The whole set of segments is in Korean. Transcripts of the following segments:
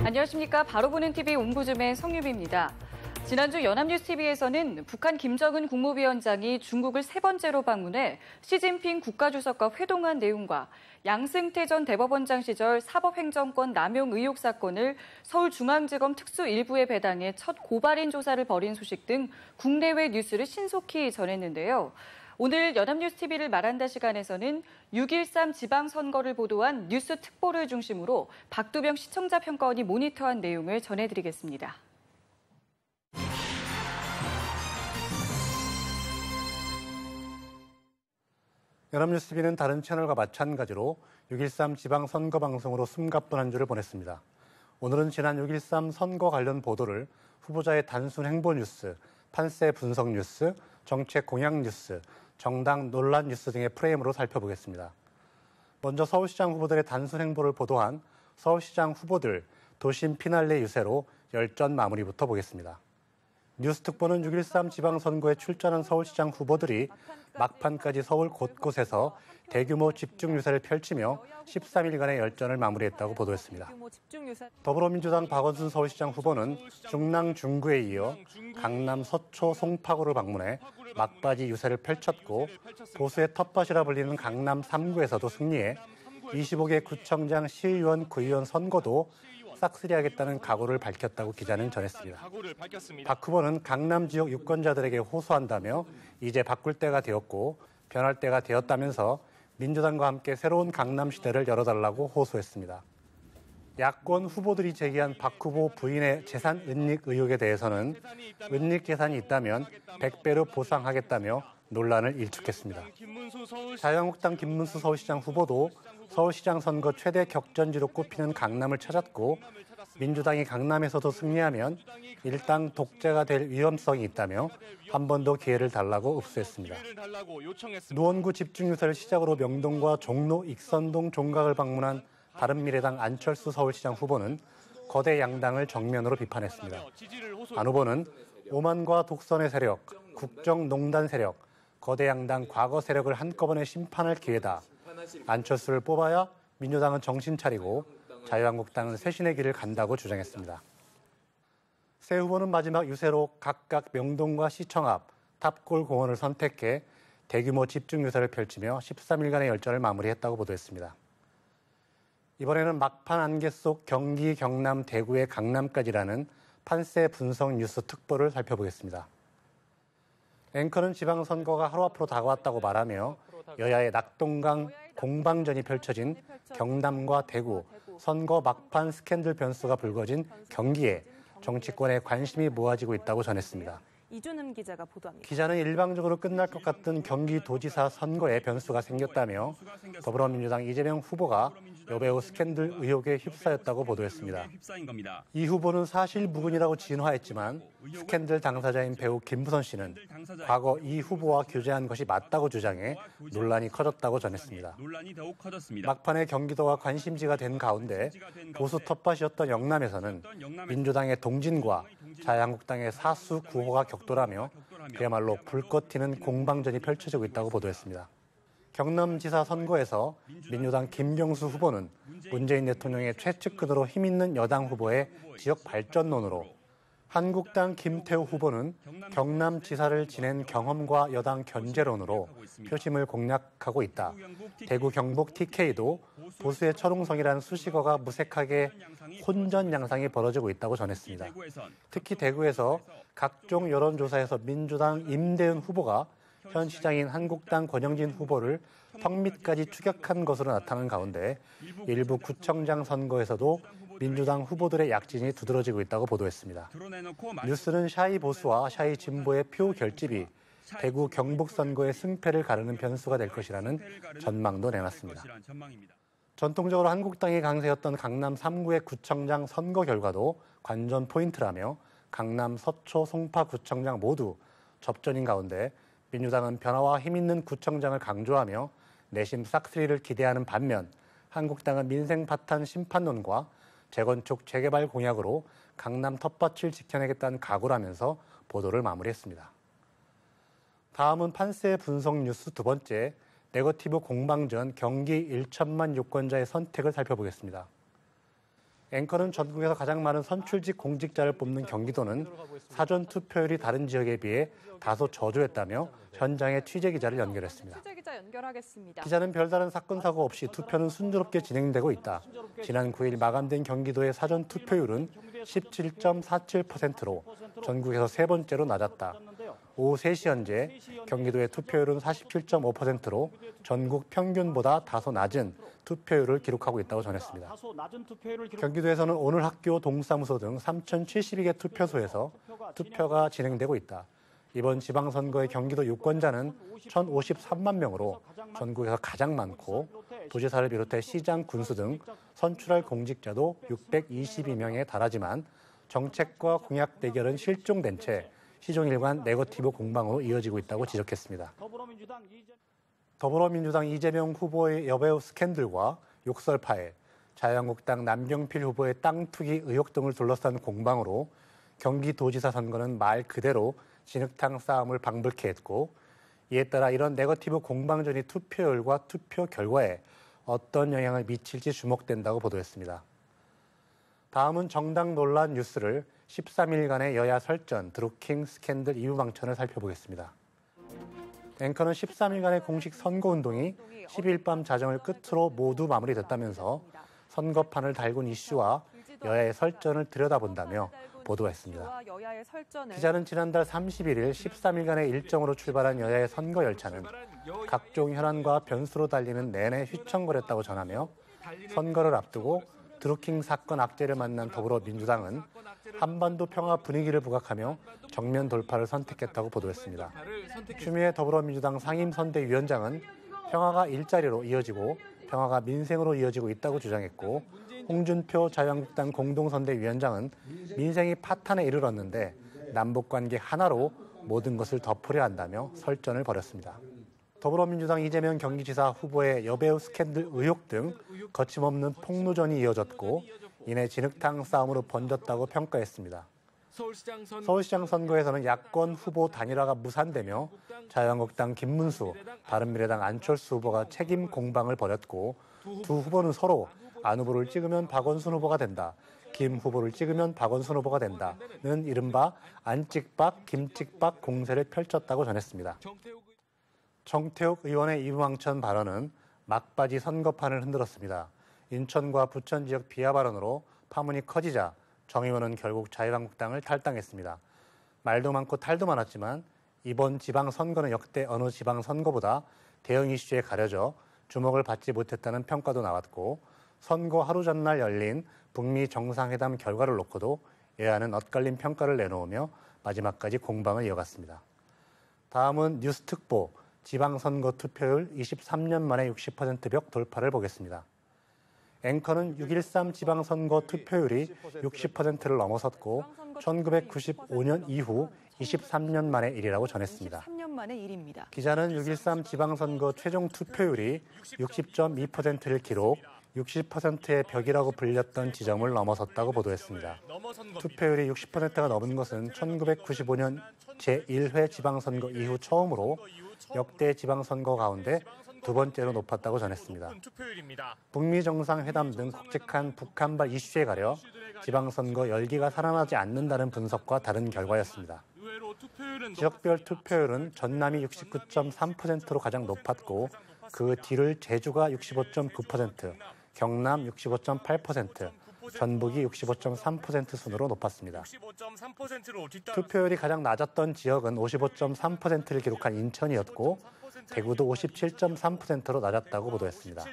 안녕하십니까. 바로 보는 TV 옹부즘의 성유미입니다. 지난주 연합뉴스TV에서는 북한 김정은 국무위원장이 중국을 세 번째로 방문해 시진핑 국가주석과 회동한 내용과 양승태 전 대법원장 시절 사법행정권 남용 의혹 사건을 서울중앙지검 특수 1부에 배당해 첫 고발인 조사를 벌인 소식 등 국내외 뉴스를 신속히 전했는데요. 오늘 연합뉴스TV를 말한다 시간에서는 6.13 지방선거를 보도한 뉴스 특보를 중심으로 박두병 시청자 평가원이 모니터한 내용을 전해드리겠습니다. 연합뉴스TV는 다른 채널과 마찬가지로 6.13 지방선거 방송으로 숨가쁜 한 주를 보냈습니다. 오늘은 지난 6.13 선거 관련 보도를 후보자의 단순 행보 뉴스, 판세 분석 뉴스, 정책 공약 뉴스, 정당 논란 뉴스 등의 프레임으로 살펴보겠습니다. 먼저 서울시장 후보들의 단순 행보를 보도한 서울시장 후보들 도심 피날레 유세로 열전 마무리부터 보겠습니다. 뉴스 특보는 6.13 지방선거에 출전한 서울시장 후보들이 막판까지 서울 곳곳에서 대규모 집중 유세를 펼치며 13일간의 열전을 마무리했다고 보도했습니다. 더불어민주당 박원순 서울시장 후보는 중랑 중구에 이어 강남 서초 송파구를 방문해 막바지 유세를 펼쳤고 보수의 텃밭이라 불리는 강남 3구에서도 승리해 25개 구청장 시의원 구의원 선거도 싹쓸이하겠다는 각오를 밝혔다고 기자는 전했습니다. 박 후보는 강남 지역 유권자들에게 호소한다며 이제 바꿀 때가 되었고 변할 때가 되었다면서 민주당과 함께 새로운 강남 시대를 열어달라고 호소했습니다. 야권 후보들이 제기한 박 후보 부인의 재산 은닉 의혹에 대해서는 은닉 재산이 있다면 100배로 보상하겠다며 논란을 일축했습니다. 자유한국당 김문수 서울시장 후보도 서울시장 선거 최대 격전지로 꼽히는 강남을 찾았고 민주당이 강남에서도 승리하면 일당 독재가 될 위험성이 있다며 한 번 더 기회를 달라고 읍수했습니다. 노원구 집중유세를 시작으로 명동과 종로, 익선동, 종각을 방문한 바른미래당 안철수 서울시장 후보는 거대 양당을 정면으로 비판했습니다. 안 후보는 오만과 독선의 세력, 국정농단 세력, 거대 양당 과거 세력을 한꺼번에 심판할 기회다. 안철수를 뽑아야 민주당은 정신 차리고 자유한국당은 쇄신의 길을 간다고 주장했습니다. 세 후보는 마지막 유세로 각각 명동과 시청 앞 탑골 공원을 선택해 대규모 집중 유세를 펼치며 13일간의 열전을 마무리했다고 보도했습니다. 이번에는 막판 안개 속 경기, 경남, 대구의 강남까지라는 판세 분석 뉴스 특보를 살펴보겠습니다. 앵커는 지방선거가 하루 앞으로 다가왔다고 말하며 여야의 낙동강 공방전이 펼쳐진 경남과 대구, 선거 막판 스캔들 변수가 불거진 경기에 정치권의 관심이 모아지고 있다고 전했습니다. 이준흠 기자가 보도합니다. 기자는 일방적으로 끝날 것 같은 경기도지사 선거에 변수가 생겼다며 더불어민주당 이재명 후보가 여배우 스캔들 의혹에 휩싸였다고 보도했습니다. 이 후보는 사실 무근이라고 진화했지만 스캔들 당사자인 배우 김부선 씨는 과거 이 후보와 교제한 것이 맞다고 주장해 논란이 커졌다고 전했습니다. 막판에 경기도가 관심지가 된 가운데 보수 텃밭이었던 영남에서는 민주당의 동진과 자유한국당의 사수 구호가 격돌하며 그야말로 불꽃 튀는 공방전이 펼쳐지고 있다고 보도했습니다. 경남지사 선거에서 민주당 김경수 후보는 문재인 대통령의 최측근으로 힘있는 여당 후보의 지역 발전론으로, 한국당 김태우 후보는 경남지사를 지낸 경험과 여당 견제론으로 표심을 공략하고 있다. 대구 경북 TK도 보수의 철옹성이라는 수식어가 무색하게 혼전 양상이 벌어지고 있다고 전했습니다. 특히 대구에서 각종 여론조사에서 민주당 임대은 후보가 현 시장인 한국당 권영진 후보를 턱밑까지 추격한 것으로 나타난 가운데 일부 구청장 선거에서도 민주당 후보들의 약진이 두드러지고 있다고 보도했습니다. 뉴스는 샤이 보수와 샤이 진보의 표 결집이 대구 경북 선거의 승패를 가르는 변수가 될 것이라는 전망도 내놨습니다. 전통적으로 한국당이 강세였던 강남 3구의 구청장 선거 결과도 관전 포인트라며 강남 서초 송파 구청장 모두 접전인 가운데 민주당은 변화와 힘있는 구청장을 강조하며 내심 싹쓸이를 기대하는 반면 한국당은 민생 파탄 심판론과 재건축 재개발 공약으로 강남 텃밭을 지켜내겠다는 각오라면서 보도를 마무리했습니다. 다음은 판세 분석 뉴스 두 번째, 네거티브 공방전 경기 1천만 유권자의 선택을 살펴보겠습니다. 앵커는 전국에서 가장 많은 선출직 공직자를 뽑는 경기도는 사전 투표율이 다른 지역에 비해 다소 저조했다며 현장에 취재기자를 연결했습니다. 취재기자 연결하겠습니다. 기자는 별다른 사건 사고 없이 투표는 순조롭게 진행되고 있다. 지난 9일 마감된 경기도의 사전 투표율은 17.47%로 전국에서 세 번째로 낮았다. 오후 3시 현재 경기도의 투표율은 47.5%로 전국 평균보다 다소 낮은 투표율을 기록하고 있다고 전했습니다. 경기도에서는 오늘 학교, 동사무소 등 3,072개 투표소에서 투표가 진행되고 있다. 이번 지방선거의 경기도 유권자는 1,053만 명으로 전국에서 가장 많고 도지사를 비롯해 시장, 군수 등 선출할 공직자도 622명에 달하지만 정책과 공약 대결은 실종된 채 시종일관 네거티브 공방으로 이어지고 있다고 지적했습니다. 더불어민주당 이재명 후보의 여배우 스캔들과 욕설 파해, 자유한국당 남경필 후보의 땅 투기 의혹 등을 둘러싼 공방으로 경기도지사 선거는 말 그대로 진흙탕 싸움을 방불케 했고, 이에 따라 이런 네거티브 공방전이 투표율과 투표 결과에 어떤 영향을 미칠지 주목된다고 보도했습니다. 다음은 정당 논란 뉴스를 13일간의 여야 설전, 드루킹 스캔들 이유 방천을 살펴보겠습니다. 앵커는 13일간의 공식 선거운동이 10일 밤 자정을 끝으로 모두 마무리됐다면서 선거판을 달군 이슈와 여야의 설전을 들여다본다며 보도했습니다. 기자는 지난달 31일 13일간의 일정으로 출발한 여야의 선거 열차는 각종 현안과 변수로 달리는 내내 휘청거렸다고 전하며 선거를 앞두고 드루킹 사건 악재를 만난 더불어민주당은 한반도 평화 분위기를 부각하며 정면 돌파를 선택했다고 보도했습니다. 추미애 더불어민주당 상임선대위원장은 평화가 일자리로 이어지고 평화가 민생으로 이어지고 있다고 주장했고, 홍준표 자유한국당 공동선대위원장은 민생이 파탄에 이르렀는데 남북관계 하나로 모든 것을 덮으려 한다며 설전을 벌였습니다. 더불어민주당 이재명 경기지사 후보의 여배우 스캔들 의혹 등 거침없는 폭로전이 이어졌고, 이내 진흙탕 싸움으로 번졌다고 평가했습니다. 서울시장 선거에서는 야권 후보 단일화가 무산되며 자유한국당 김문수, 바른미래당 안철수 후보가 책임 공방을 벌였고, 두 후보는 서로 안 후보를 찍으면 박원순 후보가 된다, 김 후보를 찍으면 박원순 후보가 된다는 이른바 안 찍박, 김 찍박 공세를 펼쳤다고 전했습니다. 정태욱 의원의 이부망천 발언은 막바지 선거판을 흔들었습니다. 인천과 부천 지역 비하 발언으로 파문이 커지자 정 의원은 결국 자유한국당을 탈당했습니다. 말도 많고 탈도 많았지만 이번 지방선거는 역대 어느 지방선거보다 대형 이슈에 가려져 주목을 받지 못했다는 평가도 나왔고, 선거 하루 전날 열린 북미 정상회담 결과를 놓고도 여야는 엇갈린 평가를 내놓으며 마지막까지 공방을 이어갔습니다. 다음은 뉴스특보, 지방선거 투표율 23년 만에 60% 벽 돌파를 보겠습니다. 앵커는 6.13 지방선거 투표율이 60%를 넘어섰고 1995년 이후 23년 만의 일이라고 전했습니다. 23년 만의 일입니다. 기자는 6.13 지방선거 최종 투표율이 60.2%를 기록, 60%의 벽이라고 불렸던 지점을 넘어섰다고 보도했습니다. 투표율이 60%가 넘은 것은 1995년 제1회 지방선거 이후 처음으로 역대 지방선거 가운데 두 번째로 높았다고 전했습니다. 북미 정상회담 등 굵직한 북한발 이슈에 가려 지방선거 열기가 살아나지 않는다는 분석과 다른 결과였습니다. 지역별 투표율은 전남이 69.3%로 가장 높았고, 그 뒤를 제주가 65.9%, 경남 65.8%, 전북이 65.3% 순으로 높았습니다. 투표율이 가장 낮았던 지역은 55.3%를 기록한 인천이었고, 대구도 57.3%로 낮았다고 보도했습니다.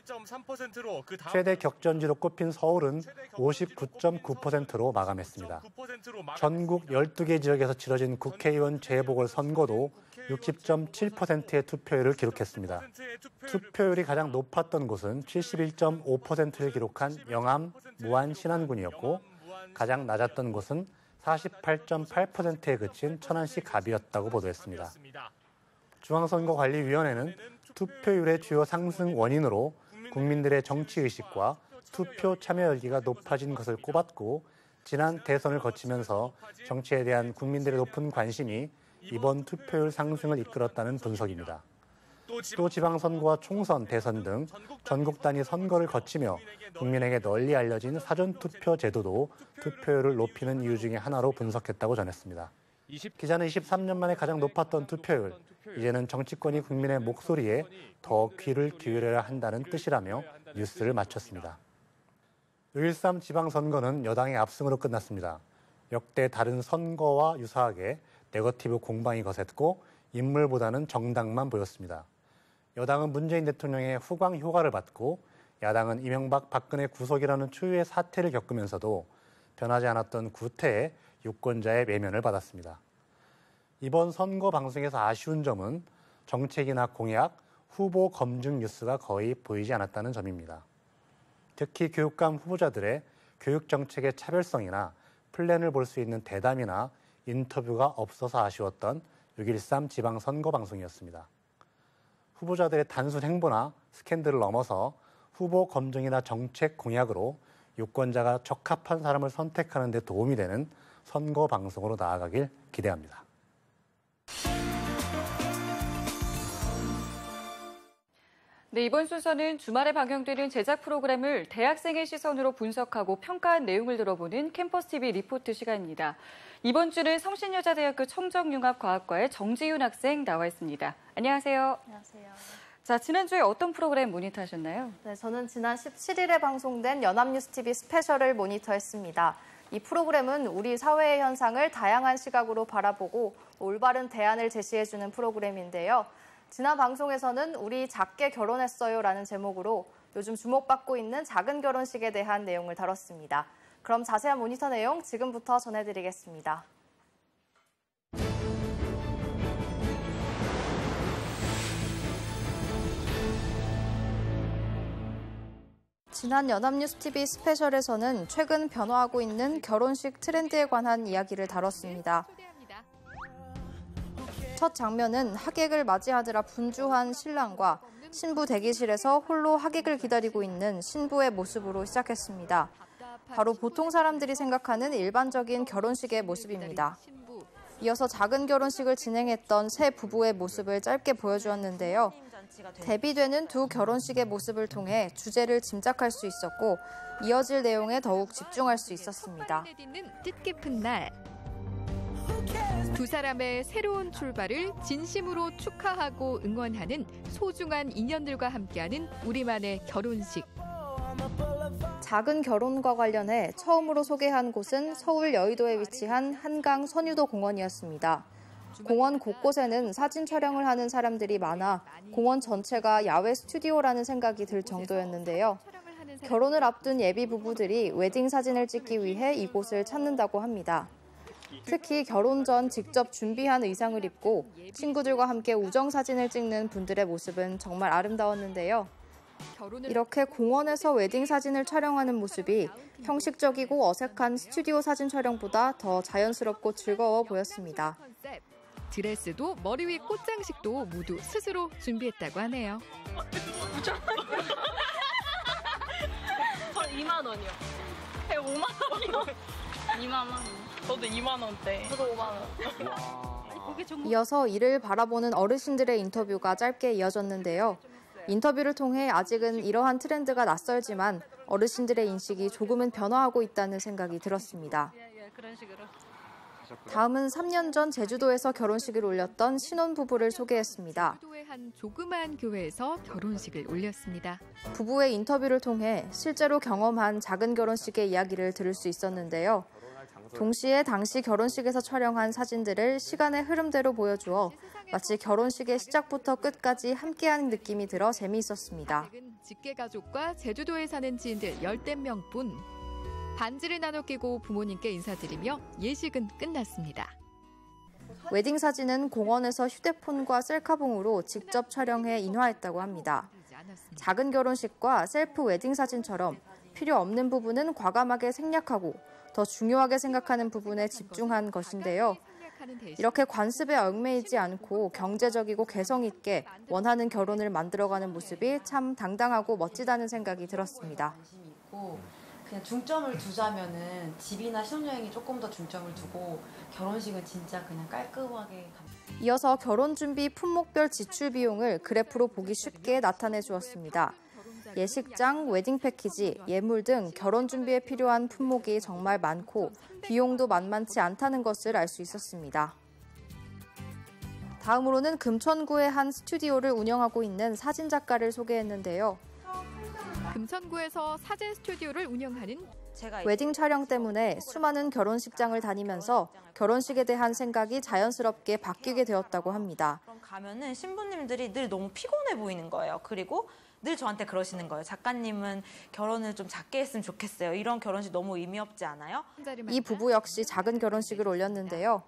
최대 격전지로 꼽힌 서울은 59.9%로 마감했습니다. 전국 12개 지역에서 치러진 국회의원 재보궐선거도 60.7%의 투표율을 기록했습니다. 투표율이 가장 높았던 곳은 71.5%를 기록한 영암, 무안, 신안군이었고, 가장 낮았던 곳은 48.8%에 그친 천안시 갑이었다고 보도했습니다. 중앙선거관리위원회는 투표율의 주요 상승 원인으로 국민들의 정치의식과 투표 참여 열기가 높아진 것을 꼽았고, 지난 대선을 거치면서 정치에 대한 국민들의 높은 관심이 이번 투표율 상승을 이끌었다는 분석입니다. 또 지방선거와 총선, 대선 등 전국 단위 선거를 거치며 국민에게 널리 알려진 사전투표 제도도 투표율을 높이는 이유 중에 하나로 분석했다고 전했습니다. 기자는 23년 만에 가장 높았던 투표율, 이제는 정치권이 국민의 목소리에 더 귀를 기울여야 한다는 뜻이라며 뉴스를 마쳤습니다. 6.13 지방선거는 여당의 압승으로 끝났습니다. 역대 다른 선거와 유사하게 네거티브 공방이 거셌고 인물보다는 정당만 보였습니다. 여당은 문재인 대통령의 후광 효과를 받고 야당은 이명박 박근혜 구속이라는 초유의 사태를 겪으면서도 변하지 않았던 구태의 유권자의 매면을 받았습니다. 이번 선거 방송에서 아쉬운 점은 정책이나 공약, 후보 검증 뉴스가 거의 보이지 않았다는 점입니다. 특히 교육감 후보자들의 교육 정책의 차별성이나 플랜을 볼 수 있는 대담이나 인터뷰가 없어서 아쉬웠던 6.13 지방선거 방송이었습니다. 후보자들의 단순 행보나 스캔들을 넘어서 후보 검증이나 정책 공약으로 유권자가 적합한 사람을 선택하는 데 도움이 되는 선거 방송으로 나아가길 기대합니다. 네, 이번 순서는 주말에 방영되는 제작 프로그램을 대학생의 시선으로 분석하고 평가한 내용을 들어보는 캠퍼스TV 리포트 시간입니다. 이번 주는 성신여자대학교 청정융합과학과의 정지윤 학생 나와 있습니다. 안녕하세요. 안녕하세요. 자, 지난주에 어떤 프로그램 모니터하셨나요? 네, 저는 지난 17일에 방송된 연합뉴스TV 스페셜을 모니터했습니다. 이 프로그램은 우리 사회의 현상을 다양한 시각으로 바라보고 올바른 대안을 제시해주는 프로그램인데요. 지난 방송에서는 우리 작게 결혼했어요라는 제목으로 요즘 주목받고 있는 작은 결혼식에 대한 내용을 다뤘습니다. 그럼 자세한 모니터 내용 지금부터 전해드리겠습니다. 지난 연합뉴스TV 스페셜에서는 최근 변화하고 있는 결혼식 트렌드에 관한 이야기를 다뤘습니다. 첫 장면은 하객을 맞이하느라 분주한 신랑과 신부 대기실에서 홀로 하객을 기다리고 있는 신부의 모습으로 시작했습니다. 바로 보통 사람들이 생각하는 일반적인 결혼식의 모습입니다. 이어서 작은 결혼식을 진행했던 새 부부의 모습을 짧게 보여주었는데요. 대비되는 두 결혼식의 모습을 통해 주제를 짐작할 수 있었고 이어질 내용에 더욱 집중할 수 있었습니다. 뜻깊은 날. 두 사람의 새로운 출발을 진심으로 축하하고 응원하는 소중한 인연들과 함께하는 우리만의 결혼식. 작은 결혼과 관련해 처음으로 소개한 곳은 서울 여의도에 위치한 한강 선유도 공원이었습니다. 공원 곳곳에는 사진 촬영을 하는 사람들이 많아 공원 전체가 야외 스튜디오라는 생각이 들 정도였는데요. 결혼을 앞둔 예비 부부들이 웨딩 사진을 찍기 위해 이곳을 찾는다고 합니다. 특히 결혼 전 직접 준비한 의상을 입고 친구들과 함께 우정 사진을 찍는 분들의 모습은 정말 아름다웠는데요. 이렇게 공원에서 웨딩 사진을 촬영하는 모습이 형식적이고 어색한 스튜디오 사진 촬영보다 더 자연스럽고 즐거워 보였습니다. 드레스도 머리 위 꽃장식도 모두 스스로 준비했다고 하네요. 2만 원이요. 5만 원이요. 2만 원. 저도 2만 원대. 저도 5만 원. 이어서 이를 바라보는 어르신들의 인터뷰가 짧게 이어졌는데요. 인터뷰를 통해 아직은 이러한 트렌드가 낯설지만 어르신들의 인식이 조금은 변화하고 있다는 생각이 들었습니다. 그런 식으로. 다음은 3년 전 제주도에서 결혼식을 올렸던 신혼부부를 소개했습니다. 제주도의 한 조그만 교회에서 결혼식을 올렸습니다. 부부의 인터뷰를 통해 실제로 경험한 작은 결혼식의 이야기를 들을 수 있었는데요. 동시에 당시 결혼식에서 촬영한 사진들을 시간의 흐름대로 보여주어 마치 결혼식의 시작부터 끝까지 함께하는 느낌이 들어 재미있었습니다. 직계가족과 제주도에 사는 지인들 10명 뿐. 반지를 나눠 끼고 부모님께 인사드리며 예식은 끝났습니다. 웨딩 사진은 공원에서 휴대폰과 셀카봉으로 직접 촬영해 인화했다고 합니다. 작은 결혼식과 셀프 웨딩 사진처럼 필요 없는 부분은 과감하게 생략하고 더 중요하게 생각하는 부분에 집중한 것인데요. 이렇게 관습에 얽매이지 않고 경제적이고 개성 있게 원하는 결혼을 만들어가는 모습이 참 당당하고 멋지다는 생각이 들었습니다. 그냥 중점을 두자면은 집이나 신혼여행이 조금 더 중점을 두고 결혼식은 진짜 그냥 깔끔하게 이어서 결혼 준비 품목별 지출 비용을 그래프로 보기 쉽게 나타내 주었습니다. 예식장, 웨딩 패키지, 예물 등 결혼 준비에 필요한 품목이 정말 많고 비용도 만만치 않다는 것을 알 수 있었습니다. 다음으로는 금천구의 한 스튜디오를 운영하고 있는 사진작가를 소개했는데요. 금천구에서 사진 스튜디오를 운영하는 웨딩 촬영 때문에 수많은 결혼식장을 다니면서 결혼식에 대한 생각이 자연스럽게 바뀌게 되었다고 합니다. 그럼 가면은 신부님들이 늘 너무 피곤해 보이는 거예요. 그리고 늘 저한테 그러시는 거예요. 작가님은 결혼을 좀 작게 했으면 좋겠어요. 이런 결혼식 너무 의미 없지 않아요? 이 부부 역시 작은 결혼식을 올렸는데요.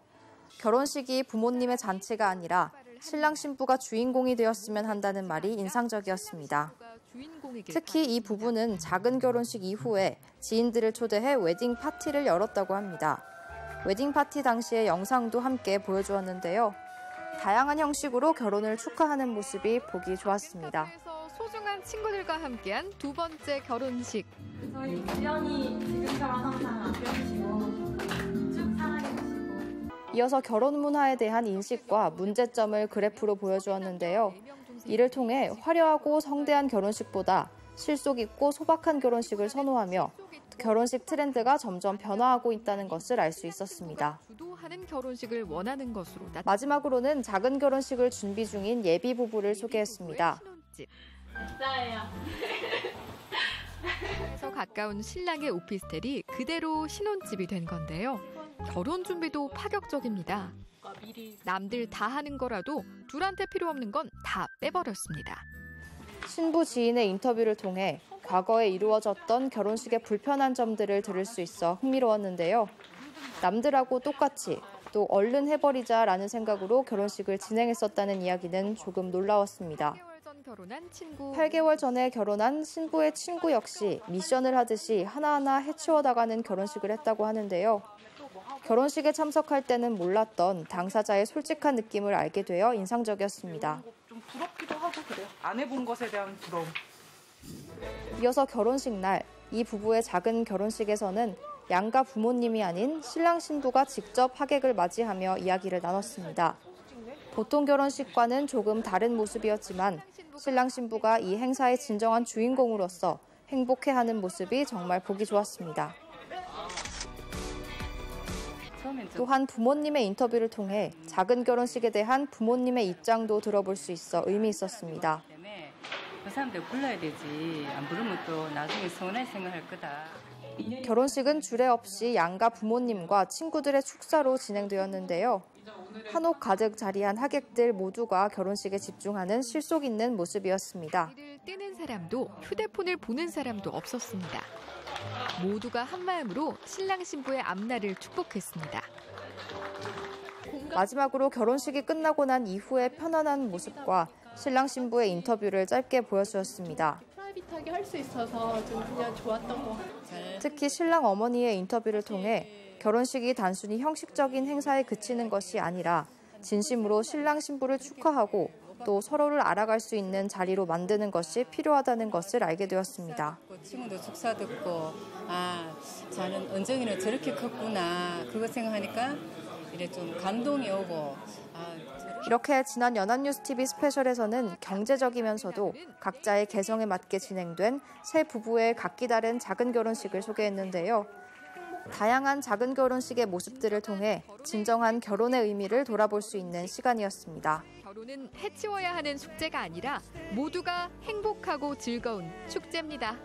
결혼식이 부모님의 잔치가 아니라 신랑 신부가 주인공이 되었으면 한다는 말이 인상적이었습니다. 특히 이 부부는 작은 결혼식 이후에 지인들을 초대해 웨딩 파티를 열었다고 합니다. 웨딩 파티 당시의 영상도 함께 보여주었는데요. 다양한 형식으로 결혼을 축하하는 모습이 보기 좋았습니다. 소중한 친구들과 함께한 두 번째 결혼식. 저희 주연이 지금처럼 항상 아껴주시고 쭉 사랑해주시고. 이어서 결혼 문화에 대한 인식과 문제점을 그래프로 보여주었는데요. 이를 통해 화려하고 성대한 결혼식보다 실속 있고 소박한 결혼식을 선호하며 결혼식 트렌드가 점점 변화하고 있다는 것을 알 수 있었습니다. 주도하는 결혼식을 원하는 것으로 마지막으로는 작은 결혼식을 준비 중인 예비 부부를 소개했습니다. 나예요. 에서 가까운 신랑의 오피스텔이 그대로 신혼집이 된 건데요. 결혼 준비도 파격적입니다. 남들 다 하는 거라도 둘한테 필요 없는 건 다 빼버렸습니다. 신부 지인의 인터뷰를 통해 과거에 이루어졌던 결혼식의 불편한 점들을 들을 수 있어 흥미로웠는데요. 남들하고 똑같이 또 얼른 해버리자라는 생각으로 결혼식을 진행했었다는 이야기는 조금 놀라웠습니다. 8개월 전에 결혼한 신부의 친구 역시 미션을 하듯이 하나하나 해치워 나가는 결혼식을 했다고 하는데요. 결혼식에 참석할 때는 몰랐던 당사자의 솔직한 느낌을 알게 되어 인상적이었습니다. 좀 부럽기도 하고 그래요. 안 해본 것에 대한 부러움. 이어서 결혼식 날, 이 부부의 작은 결혼식에서는 양가 부모님이 아닌 신랑 신부가 직접 하객을 맞이하며 이야기를 나눴습니다. 보통 결혼식과는 조금 다른 모습이었지만 신랑 신부가 이 행사의 진정한 주인공으로서 행복해하는 모습이 정말 보기 좋았습니다. 또한 부모님의 인터뷰를 통해 작은 결혼식에 대한 부모님의 입장도 들어볼 수 있어 의미 있었습니다. 그 사람들 불러야 되지. 안 부르면 또 나중에 서운할 생각할 거다. 결혼식은 주례 없이 양가 부모님과 친구들의 축사로 진행되었는데요. 한옥 가득 자리한 하객들 모두가 결혼식에 집중하는 실속 있는 모습이었습니다. 뜨는 사람도 휴대폰을 보는 사람도 없었습니다. 모두가 한마음으로 신랑 신부의 앞날을 축복했습니다. 마지막으로 결혼식이 끝나고 난 이후의 편안한 모습과 신랑 신부의 인터뷰를 짧게 보여주었습니다. 프라이빗하게 할 수 있어서 좀 그냥 좋았던 것 같아요. 특히 신랑 어머니의 인터뷰를 통해 결혼식이 단순히 형식적인 행사에 그치는 것이 아니라 진심으로 신랑 신부를 축하하고 또 서로를 알아갈 수 있는 자리로 만드는 것이 필요하다는 것을 알게 되었습니다. 친구도 축사 듣고 자는 은정이는 저렇게 컸구나 그거 생각하니까 이래 좀 감동이 오고 이렇게 지난 연합뉴스TV 스페셜에서는 경제적이면서도 각자의 개성에 맞게 진행된 세 부부의 각기 다른 작은 결혼식을 소개했는데요. 다양한 작은 결혼식의 모습들을 통해 진정한 결혼의 의미를 돌아볼 수 있는 시간이었습니다. 결혼은 해치워야 하는 숙제가 아니라 모두가 행복하고 즐거운 축제입니다.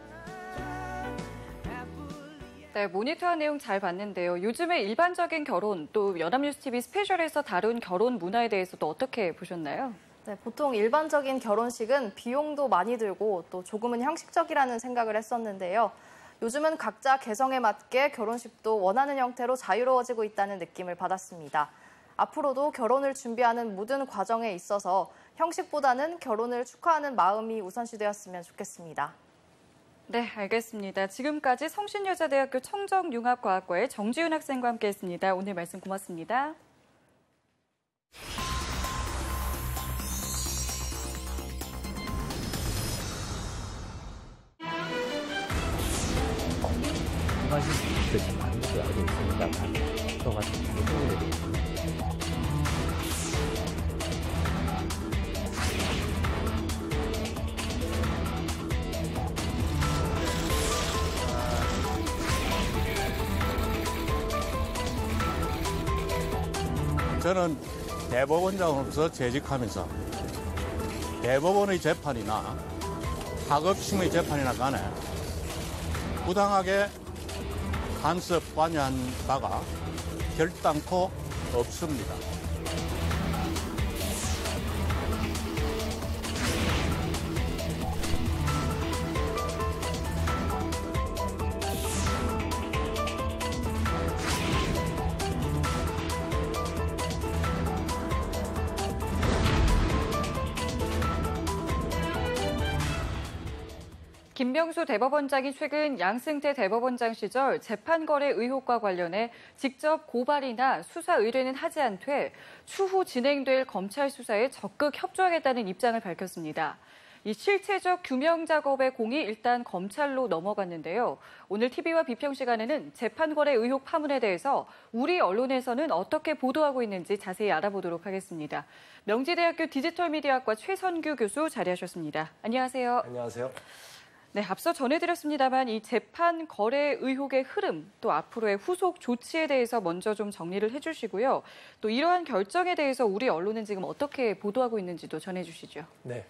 네, 모니터한 내용 잘 봤는데요. 요즘에 일반적인 결혼, 또 연합뉴스TV 스페셜에서 다룬 결혼 문화에 대해서도 어떻게 보셨나요? 네, 보통 일반적인 결혼식은 비용도 많이 들고 또 조금은 형식적이라는 생각을 했었는데요. 요즘은 각자 개성에 맞게 결혼식도 원하는 형태로 자유로워지고 있다는 느낌을 받았습니다. 앞으로도 결혼을 준비하는 모든 과정에 있어서 형식보다는 결혼을 축하하는 마음이 우선시되었으면 좋겠습니다. 네, 알겠습니다. 지금까지 성신여자대학교 청정융합과학과의 정지윤 학생과 함께했습니다. 오늘 말씀 고맙습니다. 가지 것이 많지 알고 있습니다만 또 같은 저는 대법원장으로서 재직하면서 대법원의 재판이나 하급심의 재판이나 간에 부당하게 간섭 관여한 바가 결단코 없습니다. 김명수 대법원장이 최근 양승태 대법원장 시절 재판 거래 의혹과 관련해 직접 고발이나 수사 의뢰는 하지 않되 추후 진행될 검찰 수사에 적극 협조하겠다는 입장을 밝혔습니다. 이 실체적 규명 작업의 공이 일단 검찰로 넘어갔는데요. 오늘 TV와 비평 시간에는 재판 거래 의혹 파문에 대해서 우리 언론에서는 어떻게 보도하고 있는지 자세히 알아보도록 하겠습니다. 명지대학교 디지털미디어학과 최선규 교수 자리하셨습니다. 안녕하세요. 안녕하세요. 네, 앞서 전해드렸습니다만 이 재판 거래 의혹의 흐름, 또 앞으로의 후속 조치에 대해서 먼저 좀 정리를 해주시고요. 또 이러한 결정에 대해서 우리 언론은 지금 어떻게 보도하고 있는지도 전해주시죠. 네.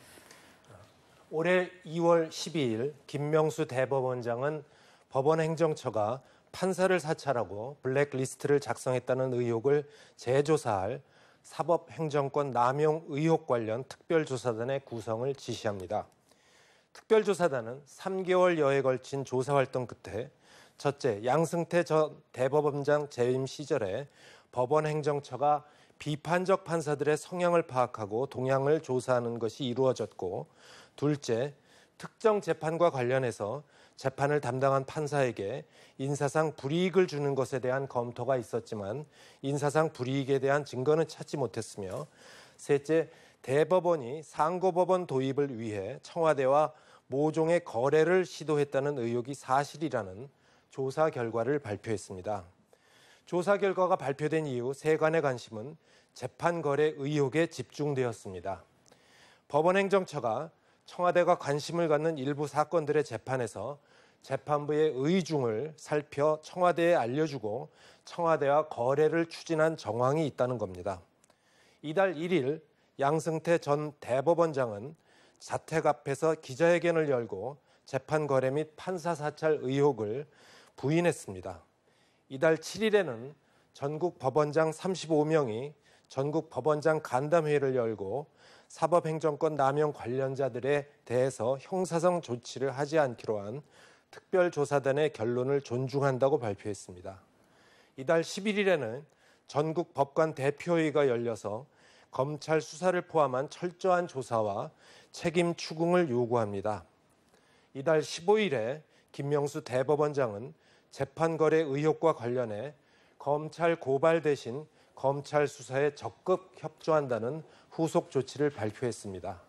올해 2월 12일 김명수 대법원장은 법원행정처가 판사를 사찰하고 블랙리스트를 작성했다는 의혹을 재조사할 사법행정권 남용 의혹 관련 특별조사단의 구성을 지시합니다. 특별조사단은 3개월여에 걸친 조사활동 끝에 첫째, 양승태 전 대법원장 재임 시절에 법원행정처가 비판적 판사들의 성향을 파악하고 동향을 조사하는 것이 이루어졌고, 둘째, 특정 재판과 관련해서 재판을 담당한 판사에게 인사상 불이익을 주는 것에 대한 검토가 있었지만 인사상 불이익에 대한 증거는 찾지 못했으며, 셋째, 대법원이 상고법원 도입을 위해 청와대와 모종의 거래를 시도했다는 의혹이 사실이라는 조사 결과를 발표했습니다. 조사 결과가 발표된 이후 세간의 관심은 재판 거래 의혹에 집중되었습니다. 법원행정처가 청와대가 관심을 갖는 일부 사건들의 재판에서 재판부의 의중을 살펴 청와대에 알려주고 청와대와 거래를 추진한 정황이 있다는 겁니다. 이달 1일 양승태 전 대법원장은 자택 앞에서 기자회견을 열고 재판 거래 및 판사 사찰 의혹을 부인했습니다. 이달 7일에는 전국 법원장 35명이 전국 법원장 간담회를 열고 사법행정권 남용 관련자들에 대해서 형사상 조치를 하지 않기로 한 특별조사단의 결론을 존중한다고 발표했습니다. 이달 11일에는 전국 법관 대표회의가 열려서 검찰 수사를 포함한 철저한 조사와 책임 추궁을 요구합니다. 이달 15일에 김명수 대법원장은 재판 거래 의혹과 관련해 검찰 고발 대신 검찰 수사에 적극 협조한다는 후속 조치를 발표했습니다.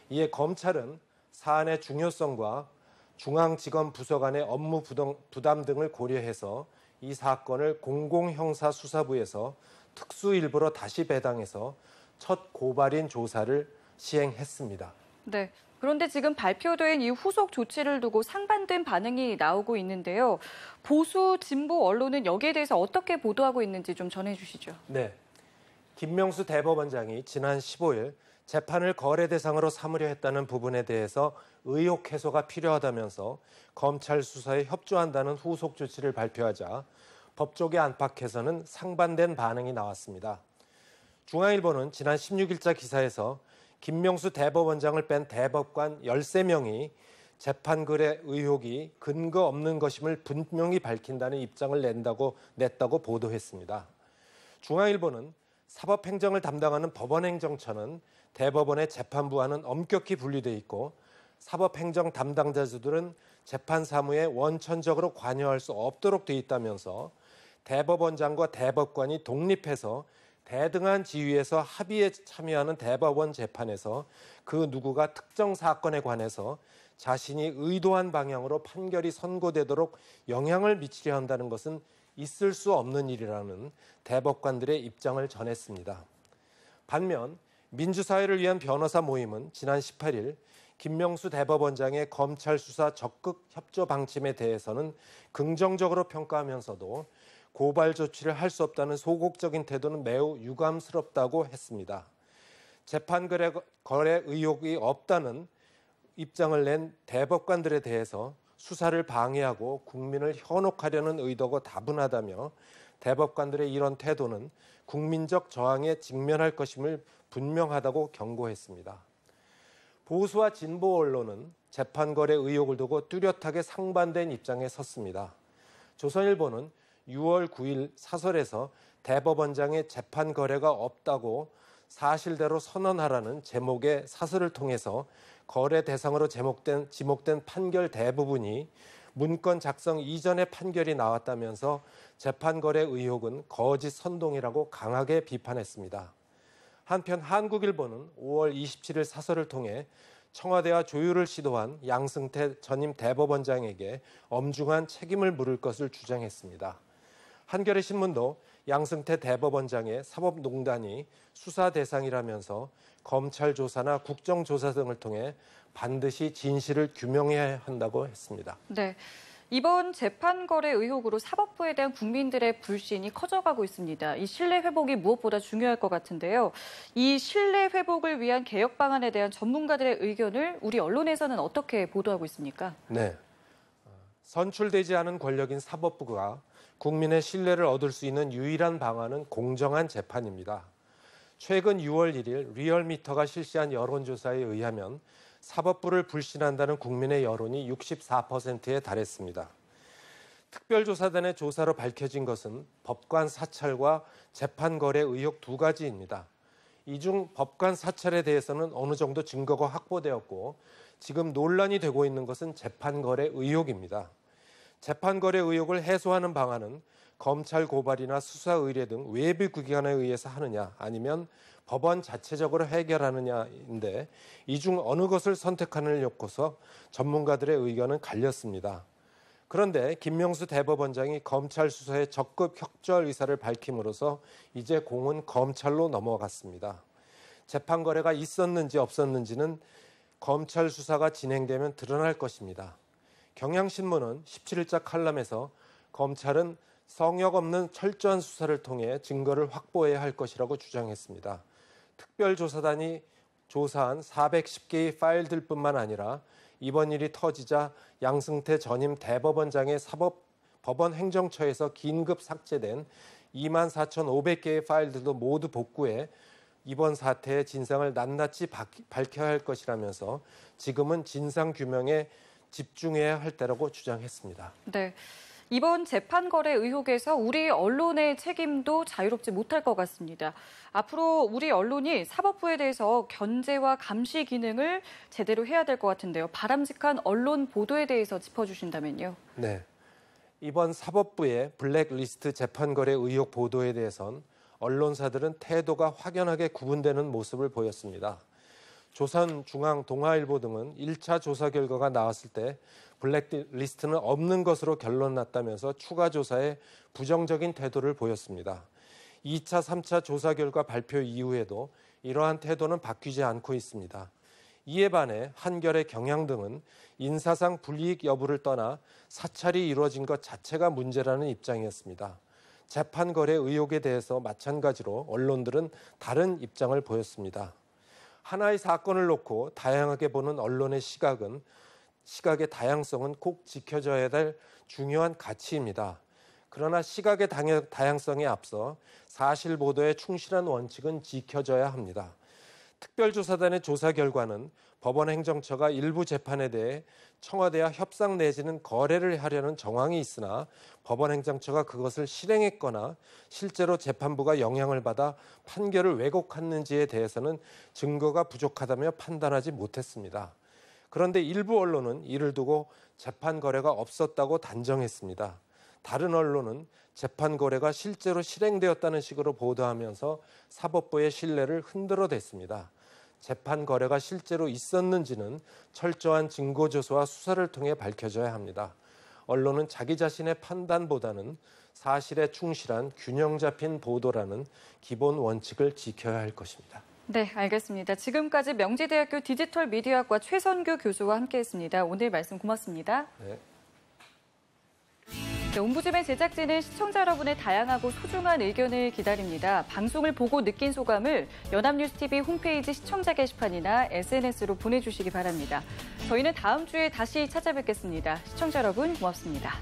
이에 검찰은 사안의 중요성과 중앙지검 부서 간의 업무 부담 등을 고려해서 이 사건을 공공형사수사부에서 특수일부로 다시 배당해서 첫 고발인 조사를 시행했습니다. 네. 그런데 지금 발표된 이 후속 조치를 두고 상반된 반응이 나오고 있는데요. 보수 진보 언론은 여기에 대해서 어떻게 보도하고 있는지 좀 전해주시죠. 네. 김명수 대법원장이 지난 15일 재판을 거래 대상으로 삼으려 했다는 부분에 대해서 의혹 해소가 필요하다면서 검찰 수사에 협조한다는 후속 조치를 발표하자 법조계 안팎에서는 상반된 반응이 나왔습니다. 중앙일보는 지난 16일자 기사에서 김명수 대법원장을 뺀 대법관 13명이 재판 거래 의혹이 근거 없는 것임을 분명히 밝힌다는 입장을 냈다고 보도했습니다. 중앙일보는 사법행정을 담당하는 법원행정처는 대법원의 재판부와는 엄격히 분리돼 있고 사법행정 담당자들은 재판 사무에 원천적으로 관여할 수 없도록 돼 있다면서 대법원장과 대법관이 독립해서 대등한 지위에서 합의에 참여하는 대법원 재판에서 그 누구가 특정 사건에 관해서 자신이 의도한 방향으로 판결이 선고되도록 영향을 미치려 한다는 것은 있을 수 없는 일이라는 대법관들의 입장을 전했습니다. 반면 민주사회를 위한 변호사 모임은 지난 18일 김명수 대법원장의 검찰 수사 적극 협조 방침에 대해서는 긍정적으로 평가하면서도 고발 조치를 할 수 없다는 소극적인 태도는 매우 유감스럽다고 했습니다. 재판 거래 의혹이 없다는 입장을 낸 대법관들에 대해서 수사를 방해하고 국민을 현혹하려는 의도가 다분하다며 대법관들의 이런 태도는 국민적 저항에 직면할 것임을 분명하다고 경고했습니다. 보수와 진보 언론은 재판 거래 의혹을 두고 뚜렷하게 상반된 입장에 섰습니다. 조선일보는 6월 9일 사설에서 대법원장의 재판 거래가 없다고 사실대로 선언하라는 제목의 사설을 통해서 거래 대상으로 지목된 판결 대부분이 문건 작성 이전의 판결이 나왔다면서 재판 거래 의혹은 거짓 선동이라고 강하게 비판했습니다. 한편 한국일보는 5월 27일 사설을 통해 청와대와 조율을 시도한 양승태 전임 대법원장에게 엄중한 책임을 물을 것을 주장했습니다. 한겨레 신문도 양승태 대법원장의 사법농단이 수사 대상이라면서 검찰 조사나 국정조사 등을 통해 반드시 진실을 규명해야 한다고 했습니다. 네. 이번 재판 거래 의혹으로 사법부에 대한 국민들의 불신이 커져가고 있습니다. 이 신뢰 회복이 무엇보다 중요할 것 같은데요. 이 신뢰 회복을 위한 개혁 방안에 대한 전문가들의 의견을 우리 언론에서는 어떻게 보도하고 있습니까? 네. 선출되지 않은 권력인 사법부가 국민의 신뢰를 얻을 수 있는 유일한 방안은 공정한 재판입니다. 최근 6월 1일 리얼미터가 실시한 여론조사에 의하면 사법부를 불신한다는 국민의 여론이 64%에 달했습니다. 특별조사단의 조사로 밝혀진 것은 법관 사찰과 재판 거래 의혹 두 가지입니다. 이 중 법관 사찰에 대해서는 어느 정도 증거가 확보되었고 지금 논란이 되고 있는 것은 재판 거래 의혹입니다. 재판 거래 의혹을 해소하는 방안은 검찰 고발이나 수사 의뢰 등 외부 기관에 의해서 하느냐 아니면 법원 자체적으로 해결하느냐인데 이 중 어느 것을 선택하느냐를 놓고서 전문가들의 의견은 갈렸습니다. 그런데 김명수 대법원장이 검찰 수사에 적극 협조할 의사를 밝힘으로써 이제 공은 검찰로 넘어갔습니다. 재판 거래가 있었는지 없었는지는 검찰 수사가 진행되면 드러날 것입니다. 경향신문은 17일자 칼럼에서 검찰은 성역 없는 철저한 수사를 통해 증거를 확보해야 할 것이라고 주장했습니다. 특별조사단이 조사한 410개의 파일들뿐만 아니라 이번 일이 터지자 양승태 전임 대법원장의 법원 행정처에서 긴급 삭제된 24,500개의 파일들도 모두 복구해 이번 사태의 진상을 낱낱이 밝혀야 할 것이라면서 지금은 진상 규명에 집중해야 할 때라고 주장했습니다. 네. 이번 재판 거래 의혹에서 우리 언론의 책임도 자유롭지 못할 것 같습니다. 앞으로 우리 언론이 사법부에 대해서 견제와 감시 기능을 제대로 해야 될 것 같은데요. 바람직한 언론 보도에 대해서 짚어주신다면요. 네. 이번 사법부의 블랙리스트 재판 거래 의혹 보도에 대해선 언론사들은 태도가 확연하게 구분되는 모습을 보였습니다. 조선중앙동아일보 등은 1차 조사 결과가 나왔을 때 블랙리스트는 없는 것으로 결론 났다면서 추가 조사에 부정적인 태도를 보였습니다. 2차, 3차 조사 결과 발표 이후에도 이러한 태도는 바뀌지 않고 있습니다. 이에 반해 한겨레, 경향 등은 인사상 불이익 여부를 떠나 사찰이 이루어진 것 자체가 문제라는 입장이었습니다. 재판 거래 의혹에 대해서 마찬가지로 언론들은 다른 입장을 보였습니다. 하나의 사건을 놓고 다양하게 보는 언론의 시각의 다양성은 꼭 지켜져야 될 중요한 가치입니다. 그러나 시각의 다양성에 앞서 사실 보도에 충실한 원칙은 지켜져야 합니다. 특별조사단의 조사 결과는 법원 행정처가 일부 재판에 대해 청와대와 협상 내지는 거래를 하려는 정황이 있으나 법원 행정처가 그것을 실행했거나 실제로 재판부가 영향을 받아 판결을 왜곡했는지에 대해서는 증거가 부족하다며 판단하지 못했습니다. 그런데 일부 언론은 이를 두고 재판 거래가 없었다고 단정했습니다. 다른 언론은 재판 거래가 실제로 실행되었다는 식으로 보도하면서 사법부의 신뢰를 흔들어댔습니다. 재판 거래가 실제로 있었는지는 철저한 증거 조사와 수사를 통해 밝혀져야 합니다. 언론은 자기 자신의 판단보다는 사실에 충실한 균형 잡힌 보도라는 기본 원칙을 지켜야 할 것입니다. 네, 알겠습니다. 지금까지 명지대학교 디지털 미디어학과 최선규 교수와 함께했습니다. 오늘 말씀 고맙습니다. 네. 네, 옴부즈맨 제작진은 시청자 여러분의 다양하고 소중한 의견을 기다립니다. 방송을 보고 느낀 소감을 연합뉴스TV 홈페이지 시청자 게시판이나 SNS로 보내주시기 바랍니다. 저희는 다음 주에 다시 찾아뵙겠습니다. 시청자 여러분 고맙습니다.